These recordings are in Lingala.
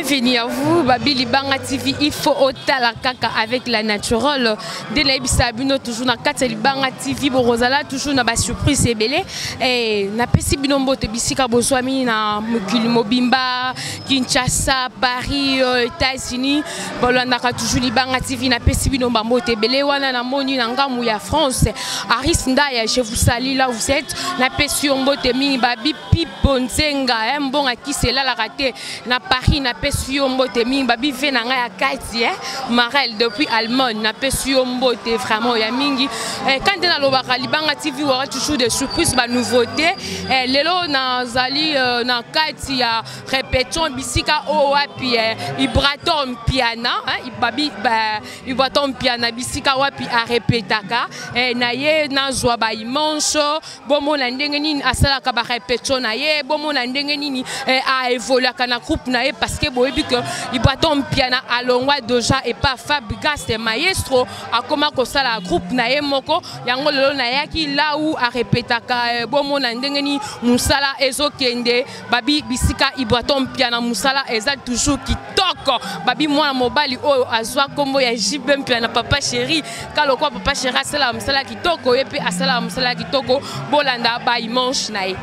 Bienvenue à vous, Babili Banga TV. Il faut otala kaka avec la naturelle. Dès la bisabino toujours na kateli Banga TV borozala toujours na ba surprise ebele. Et na pesi binombo te bisika boswami na mukili mobimba, Kinshasa, Paris, États-Unis. Bolanda ka toujours li Banga TV na pesi binomba mbote ebele wana na moni na ngamu ya France. Aris Ndaya, je vous salue là où vous êtes. Na pesi mbote mingi babi pipo nzenga mbonga kisela la raté na Paris na pesi mbote mingi babi venanga ya kati Marel depuis Allemagne na pesi mbote vraiment ya mingi quand na lobaka libanga TV wara toujours des surprises ba nouveauté lelo na zali na kati ya répétition bisika o wapi Ibratom piana babi Ibratom piana bisika wapi a répétaka na ye na zwa ba imanche bomo na ndenge nini asala ka ba répétition na ye bomo na ndenge nini a évoluer kana groupe na ye parce que boyebi que Ibratom piana alongwa déjà et pas Fabrigas maestro akoma kosala groupe na ye moko yango lelo na yaki là où a répétaka bomo na ndenge ni musala ezokende babi bisika Ibratom piana musala eza toujours kitoko babi mwana mobali oyo azwa kombo ya JB piana papa chéri kalo kwa papa chéri asala musala kitoko et puis asala musala kitoko bolanda ba imanche na ye.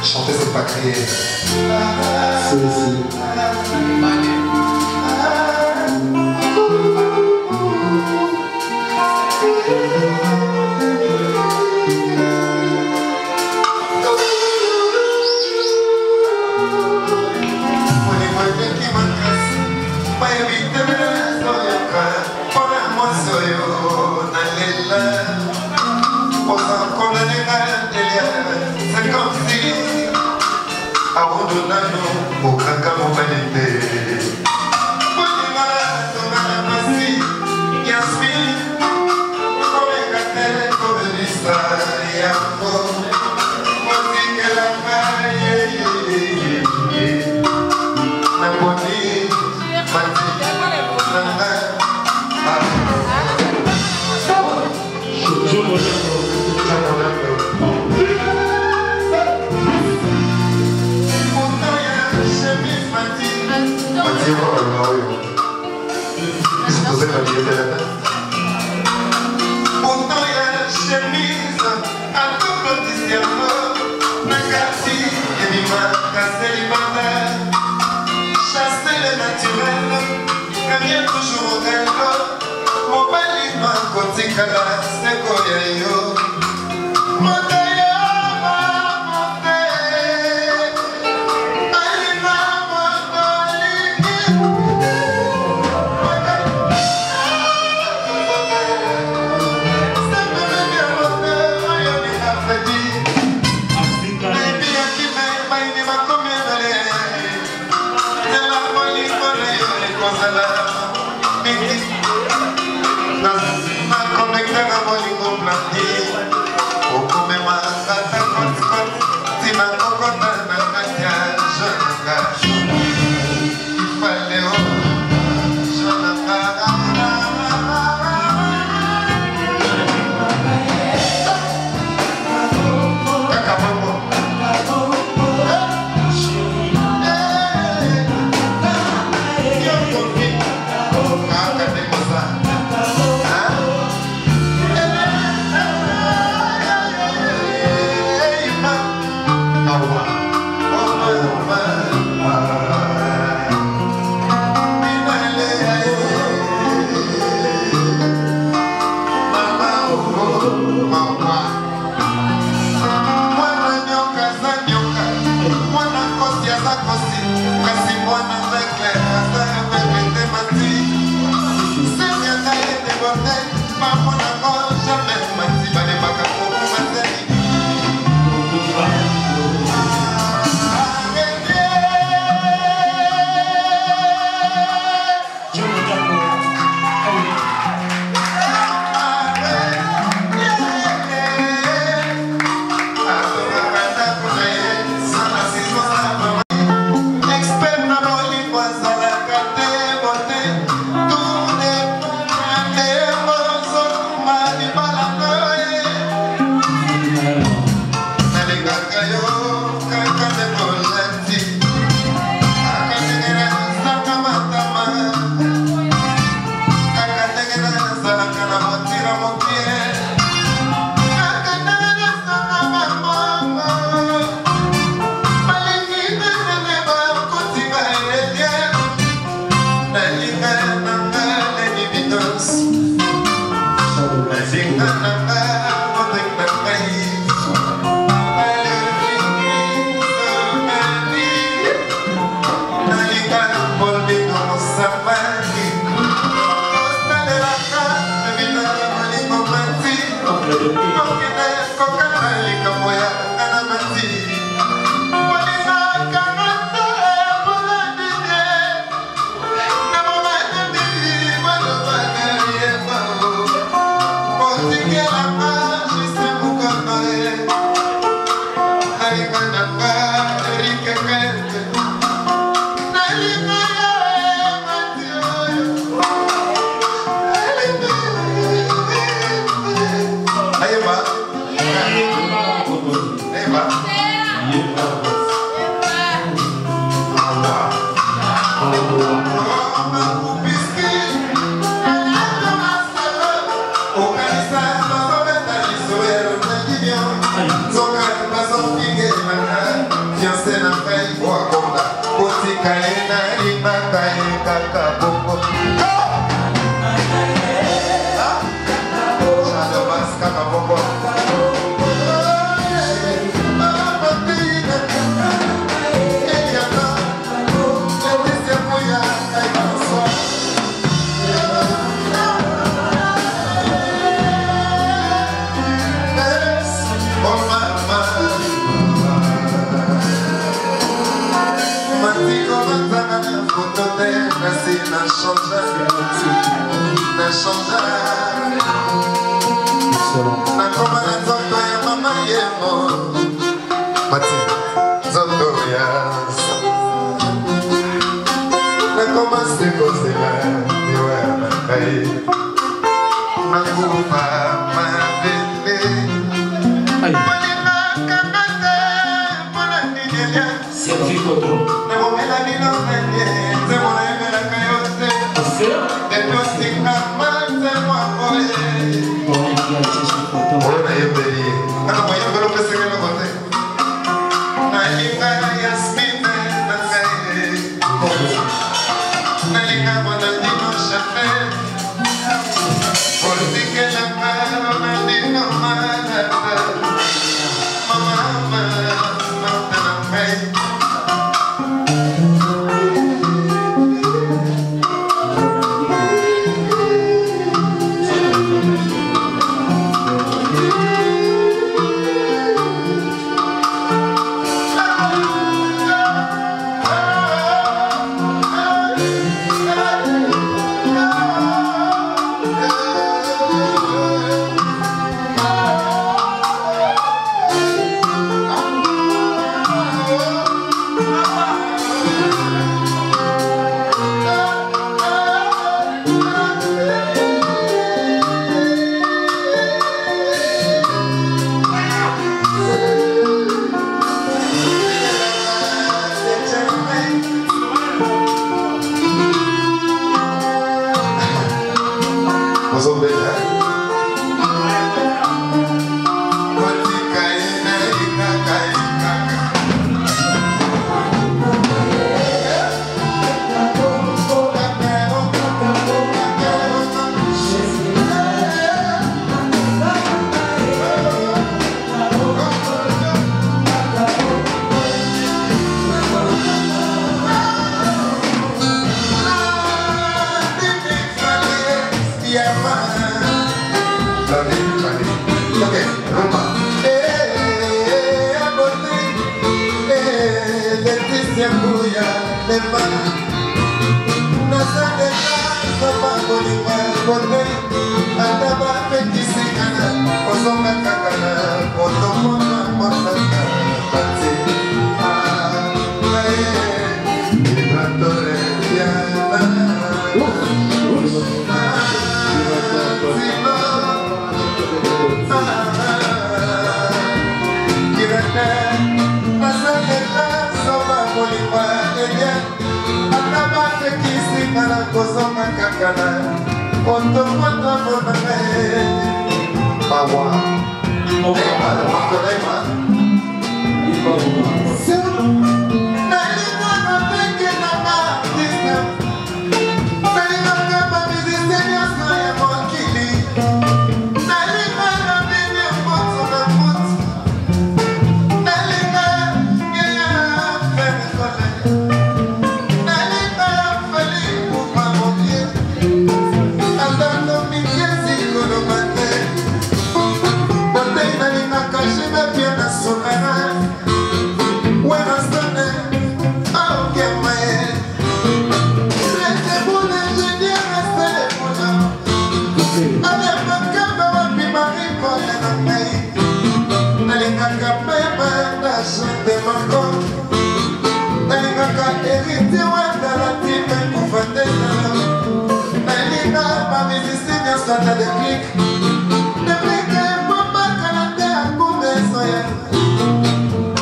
Chanter, c'est pas créer. C'est aussi.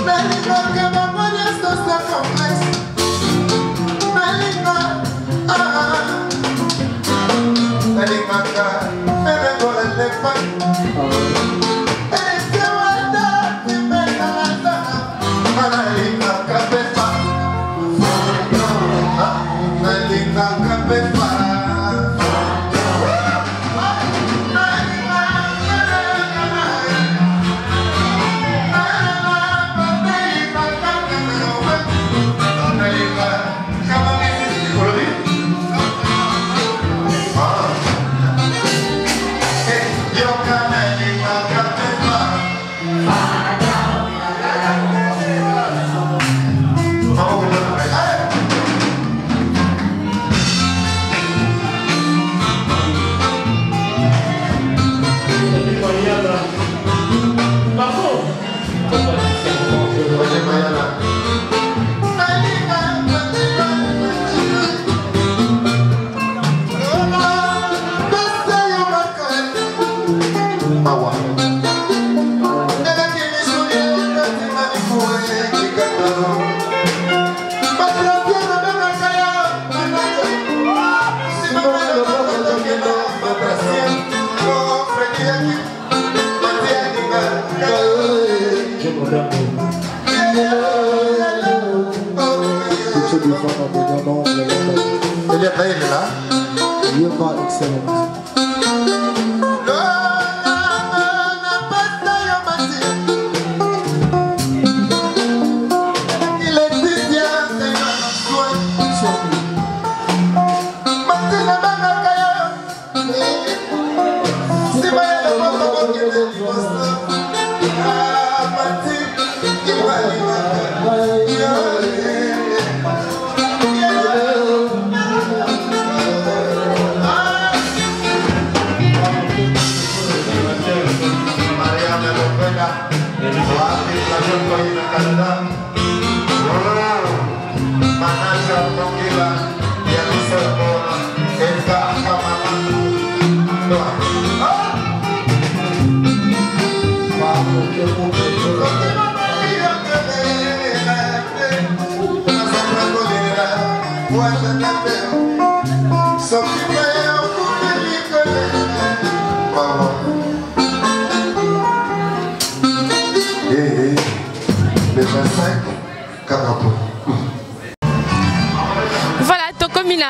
Nalika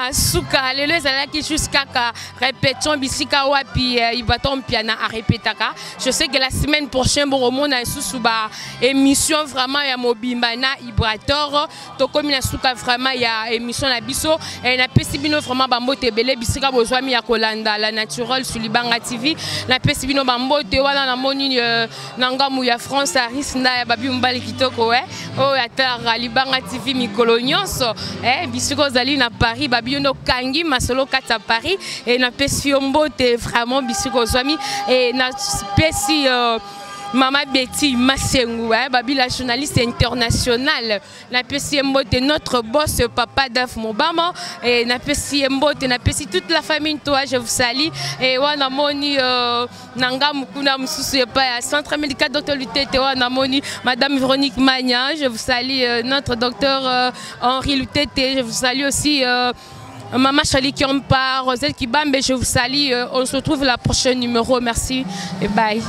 Suka lelo ezalaki jusqu'à répétition bisika wapi ibaton piana à répétaka. Je sais que la semaine prochaine bon on a susuba émission vraiment ya mobimba na Ibrator to comme na suka vraiment ya émission na biso et na pesibino vraiment bambote belé bisika bozwami ya kolanda la naturelle sur Libanga TV na pesibino bambote wana na moni nangamu ya France Arisna ya babi mbali kitoko o ya Libanga TV mikolo nyonso bisiko zali na Paris babi no kangi masolo kata Paris et na pesi mbote vraiment bisiko zwami et na pesi Mama Betty Masengu, babi la journaliste internationale, na pesi mbote notre boss papa Daf Mobama et na pesi mbote na pesi toute la famille toi je vous salue et wana moni nanga mukuna mususu pa centre médical docteur Lutete wana moni madame Véronique Magna, je vous salue notre docteur Henri Lutete, je vous salue aussi Maman Chali Kiompa, Rosette Kibambe, je vous salue. On se retrouve la prochaine numéro. Merci et bye.